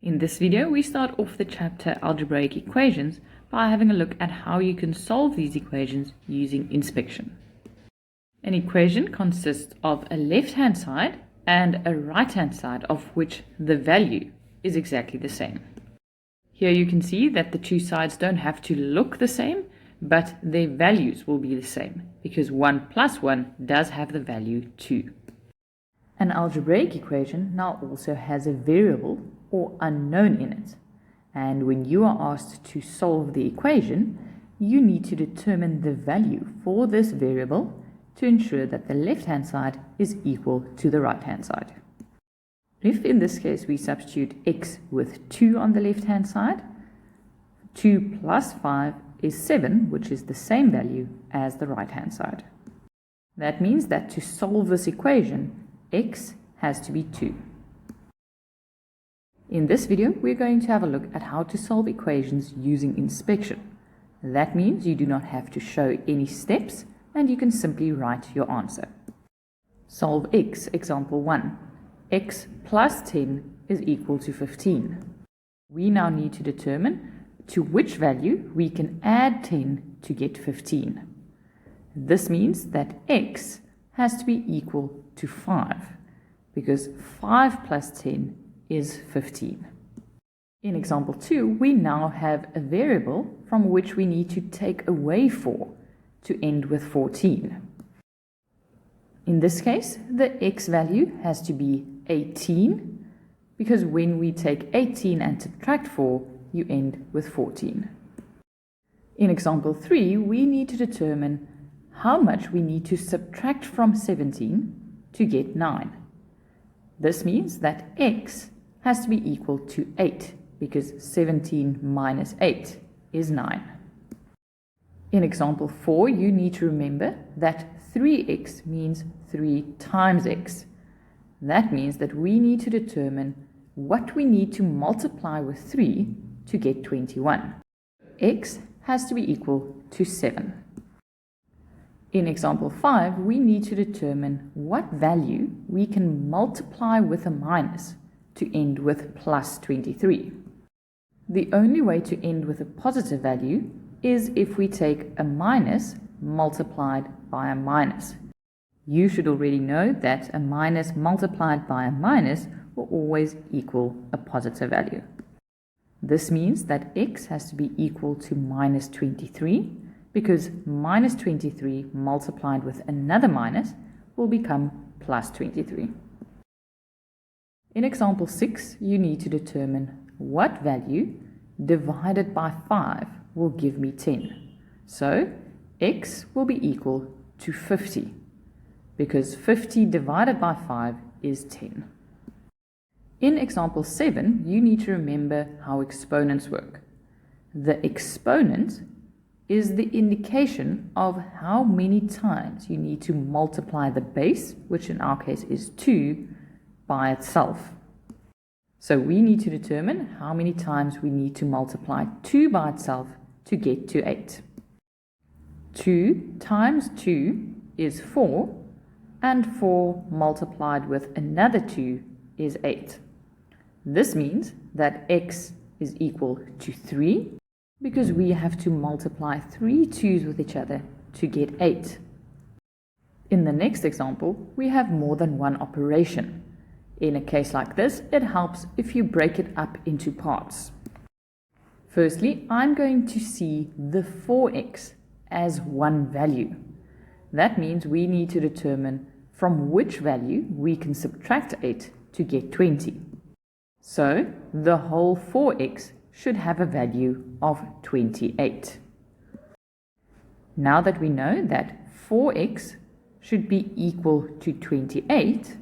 In this video, we start off the chapter Algebraic Equations by having a look at how you can solve these equations using inspection. An equation consists of a left-hand side and a right-hand side of which the value is exactly the same. Here you can see that the two sides don't have to look the same, but their values will be the same because 1 plus 1 does have the value 2. An algebraic equation now also has a variable or unknown in it, and when you are asked to solve the equation, you need to determine the value for this variable to ensure that the left-hand side is equal to the right-hand side. If in this case we substitute x with 2 on the left-hand side, 2 plus 5 is 7, which is the same value as the right-hand side. That means that to solve this equation, x has to be 2. In this video, we're going to have a look at how to solve equations using inspection. That means you do not have to show any steps and you can simply write your answer. Solve x, example 1. X plus 10 is equal to 15. We now need to determine to which value we can add 10 to get 15. This means that x has to be equal to 5 because 5 plus 10 is 15. In example 2, we now have a variable from which we need to take away 4 to end with 14. In this case, the x value has to be 18 because when we take 18 and subtract 4, you end with 14. In example 3, we need to determine how much we need to subtract from 17 to get 9. This means that x has to be equal to 8 because 17 minus 8 is 9. In example 4, you need to remember that 3x means 3 times x. That means that we need to determine what we need to multiply with 3 to get 21. X has to be equal to 7. In example 5, we need to determine what value we can multiply with a minus to end with plus 23. The only way to end with a positive value is if we take a minus multiplied by a minus. You should already know that a minus multiplied by a minus will always equal a positive value. This means that x has to be equal to minus 23 because minus 23 multiplied with another minus will become plus 23. In example 6, you need to determine what value divided by 5 will give me 10. So, x will be equal to 50, because 50 divided by 5 is 10. In example 7, you need to remember how exponents work. The exponent is the indication of how many times you need to multiply the base, which in our case is 2, by itself. So we need to determine how many times we need to multiply 2 by itself to get to 8. 2 times 2 is 4, and 4 multiplied with another 2 is 8. This means that x is equal to 3 because we have to multiply 3 2's with each other to get 8. In the next example, we have more than one operation. In a case like this, it helps if you break it up into parts. Firstly, I'm going to see the 4x as one value. That means we need to determine from which value we can subtract 8 to get 20. So, the whole 4x should have a value of 28. Now that we know that 4x should be equal to 28,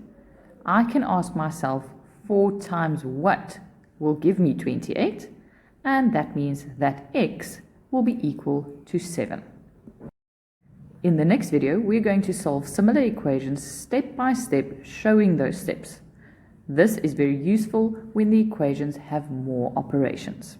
I can ask myself 4 times what will give me 28, and that means that x will be equal to 7. In the next video, we're going to solve similar equations step by step, showing those steps. This is very useful when the equations have more operations.